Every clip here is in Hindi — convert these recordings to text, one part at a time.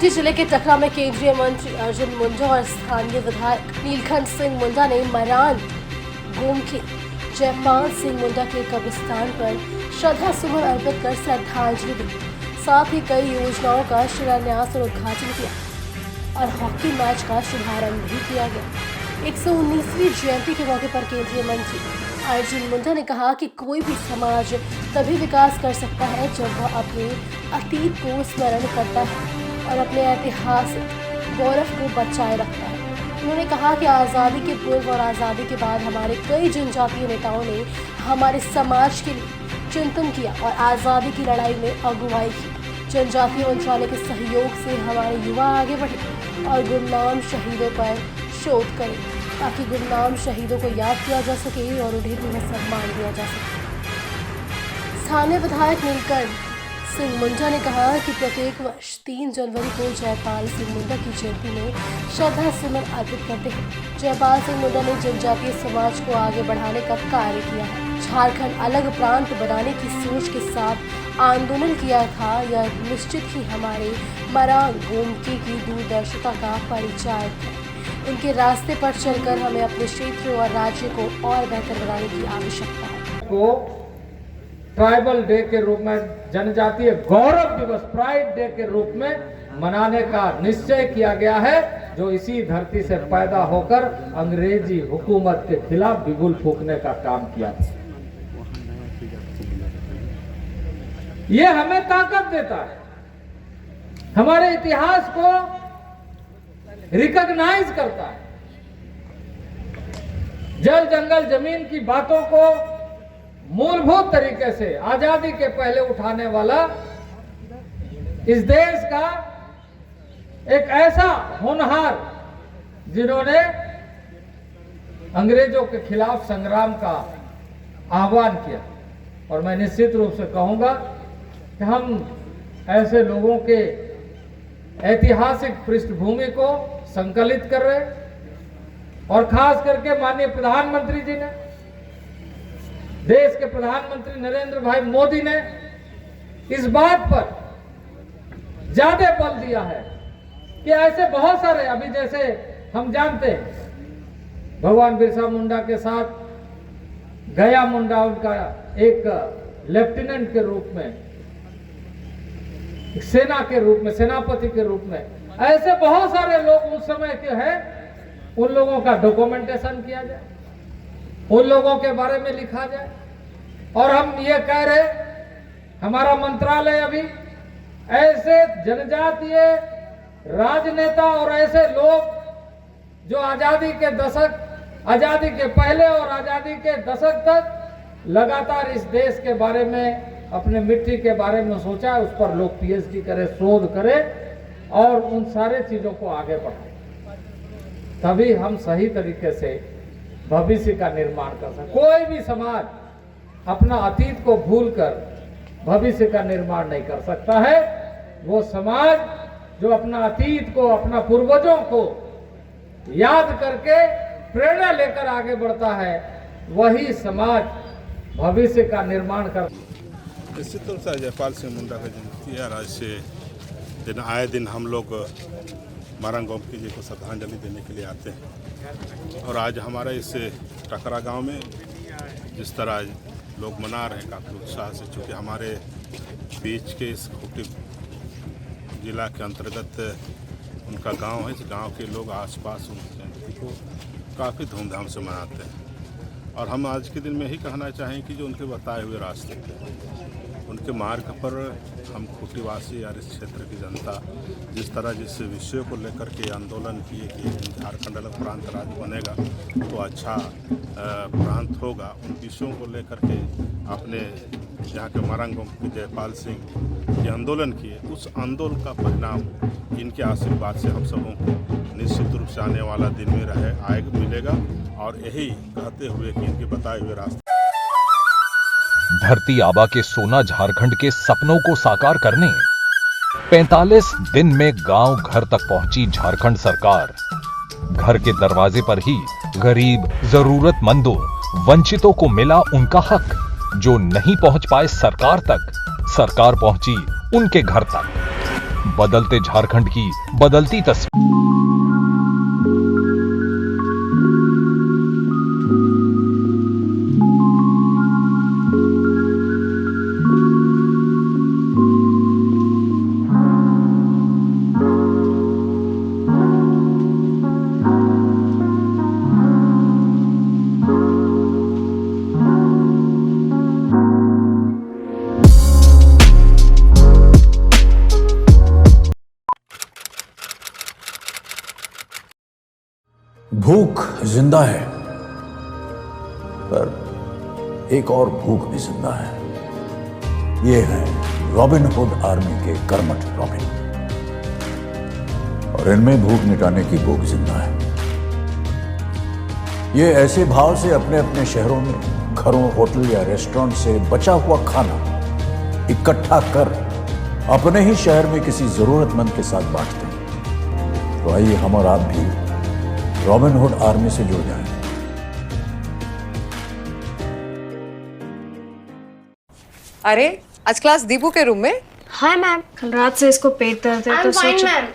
खूंटी जिले के टकरा में केंद्रीय मंत्री अर्जुन मुंडा और स्थानीय विधायक नीलकंठ सिंह मुंडा ने मरान गोम के जयपाल सिंह मुंडा के कब्रिस्तान पर श्रद्धा सुमन अर्पित कर श्रद्धांजलि दी। साथ ही कई योजनाओं का शिलान्यास और उद्घाटन किया और हॉकी मैच का शुभारंभ भी किया गया। 119वीं जयंती के मौके पर केंद्रीय मंत्री अर्जुन मुंडा ने कहा कि कोई भी समाज तभी विकास कर सकता है जब वह अपने अतीत को स्मरण करता है और अपने ऐतिहासिक गौरव को बचाए रखता है। उन्होंने कहा कि आज़ादी के पूर्व और आज़ादी के बाद हमारे कई जनजातीय नेताओं ने हमारे समाज के लिए चिंतन किया और आज़ादी की लड़ाई में अगुवाई की। जनजातीय मंत्रालय के सहयोग से हमारे युवा आगे बढ़े और गुमनाम शहीदों पर शोध करें ताकि गुमनाम शहीदों को याद किया जा सके और उन्हें भी सम्मान दिया जा सके। स्थानीय विधायक नीलकंठ सिंह मुंडा ने कहा कि प्रत्येक वर्ष 3 जनवरी को जयपाल सिंह मुंडा की जयंती में श्रद्धा सुमन अर्पित करते हैं। जयपाल सिंह मुंडा ने जनजातीय समाज को आगे बढ़ाने का कार्य किया है। झारखंड अलग प्रांत बनाने की सोच के साथ आंदोलन किया था। यह निश्चित ही हमारे मरान गोमती की दूरदर्शिता का परिचायक है। उनके रास्ते पर चलकर हमें अपने क्षेत्र और राज्य को और बेहतर बनाने की आवश्यकता है। ट्राइबल डे के रूप में, जनजातीय गौरव दिवस प्राइड डे के रूप में मनाने का निश्चय किया गया है, जो इसी धरती से पैदा होकर अंग्रेजी हुकूमत के खिलाफ बिगुल फूंकने का काम किया था। ये हमें ताकत देता है, हमारे इतिहास को रिकॉग्नाइज करता है। जल जंगल जमीन की बातों को मूलभूत तरीके से आजादी के पहले उठाने वाला इस देश का एक ऐसा होनहार जिन्होंने अंग्रेजों के खिलाफ संग्राम का आह्वान किया। और मैं निश्चित रूप से कहूंगा कि हम ऐसे लोगों के ऐतिहासिक पृष्ठभूमि को संकलित कर रहे, और खास करके माननीय प्रधानमंत्री जी ने, देश के प्रधानमंत्री नरेंद्र भाई मोदी ने इस बात पर ज्यादा बल दिया है कि ऐसे बहुत सारे, अभी जैसे हम जानते हैं भगवान बिरसा मुंडा के साथ गया मुंडा उनका एक लेफ्टिनेंट के रूप में, सेना के रूप में, सेनापति के रूप में, ऐसे बहुत सारे लोग उस समय के हैं। उन लोगों का डॉक्यूमेंटेशन किया जाए, उन लोगों के बारे में लिखा जाए। और हम ये कह रहे, हमारा मंत्रालय अभी ऐसे जनजातीय राजनेता और ऐसे लोग जो आजादी के दशक, आजादी के पहले और आजादी के दशक तक लगातार इस देश के बारे में, अपने मिट्टी के बारे में सोचा, उस पर लोग पीएचडी करे, शोध करे और उन सारे चीजों को आगे बढ़ाए। तभी हम सही तरीके से भविष्य का निर्माण कर सकते। कोई भी समाज अपना अतीत को भूलकर भविष्य का निर्माण नहीं कर सकता है। वो समाज जो अपना अतीत को, अपना पूर्वजों को याद करके प्रेरणा लेकर आगे बढ़ता है, वही समाज भविष्य का निर्माण कर। निश्चित रूप से जयपाल सिंह मुंडा का जयंती है। आज से दिन आए दिन हम लोग मरान गोमती जी को श्रद्धांजलि देने के लिए आते हैं। और आज हमारा इस टकरा गांव में जिस तरह लोग मना रहे हैं काफ़ी उत्साह से, चूँकि हमारे बीच के इस खूंटी जिला के अंतर्गत उनका गांव है। इस गांव के लोग आसपास उस जयंती को काफ़ी धूमधाम से मनाते हैं। और हम आज के दिन में यही कहना चाहें कि जो उनके बताए हुए रास्ते थे, उनके मार्ग पर हम खूंटीवासी और इस क्षेत्र की जनता जिस तरह जिस विषय को लेकर के आंदोलन किए कि झारखंड अलग प्रांत राज्य बनेगा तो अच्छा प्रांत होगा, उन विषयों को लेकर के अपने यहाँ के मरान गोमती जयपाल सिंह ये आंदोलन किए, उस आंदोलन का परिणाम इनके आशीर्वाद से हम सबों को निश्चित रूप से आने वाला दिन में आएगा, मिलेगा। और यही कहते हुए कि इनके बताए हुए रास्ते धरती आबा के सोना झारखंड के सपनों को साकार करने 45 दिन में गांव घर तक पहुंची झारखंड सरकार। घर के दरवाजे पर ही गरीब, जरूरतमंदों, वंचितों को मिला उनका हक। जो नहीं पहुंच पाए सरकार तक, सरकार पहुंची उनके घर तक। बदलते झारखंड की बदलती तस्वीर। भूख जिंदा है, पर एक और भूख भी जिंदा है। ये है रॉबिन हुड आर्मी के कर्मठ रॉबिन, और इनमें भूख मिटाने की भूख जिंदा है। ये ऐसे भाव से अपने अपने शहरों में घरों, होटल या रेस्टोरेंट से बचा हुआ खाना इकट्ठा कर अपने ही शहर में किसी जरूरतमंद के साथ बांटते हैं। तो आइए हम और आप भी रॉबिन हुड आर्मी से जुड़ जाएं। अरे आज क्लास दीपू के रूम में। हाय मैम, कल रात से इसको पेट दर्द है तो फाइन सोचा मैम।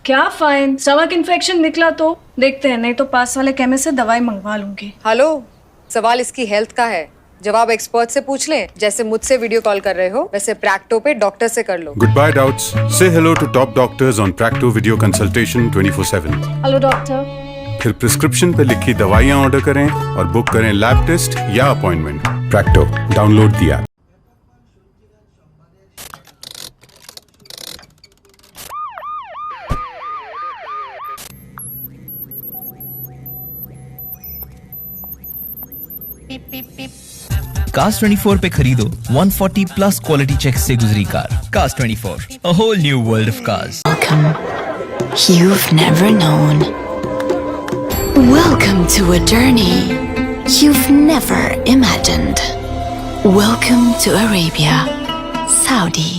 क्या फाइन, स्टमक इन्फेक्शन निकला तो देखते हैं, नहीं तो पास वाले केमिस्ट से दवाई मंगवा लूंगी। हेलो, सवाल इसकी हेल्थ का है, जवाब एक्सपर्ट से पूछ लें। जैसे मुझसे वीडियो कॉल कर रहे हो वैसे प्रैक्टो पे डॉक्टर से कर लो। Goodbye doubts. Say hello to top doctors on Practo video consultation 24/7. Hello doctor. फिर प्रिस्क्रिप्शन पे लिखी दवाइयाँ ऑर्डर करें और बुक करें लैब टेस्ट या appointment. Practo, download the app. Cars 24 पे खरीदो 140 प्लस क्वालिटी चेक से गुजरी car. Cars 24, a whole new world of cars. Welcome. You've never known. Welcome to a journey you've never imagined. Welcome to Arabia, Saudi.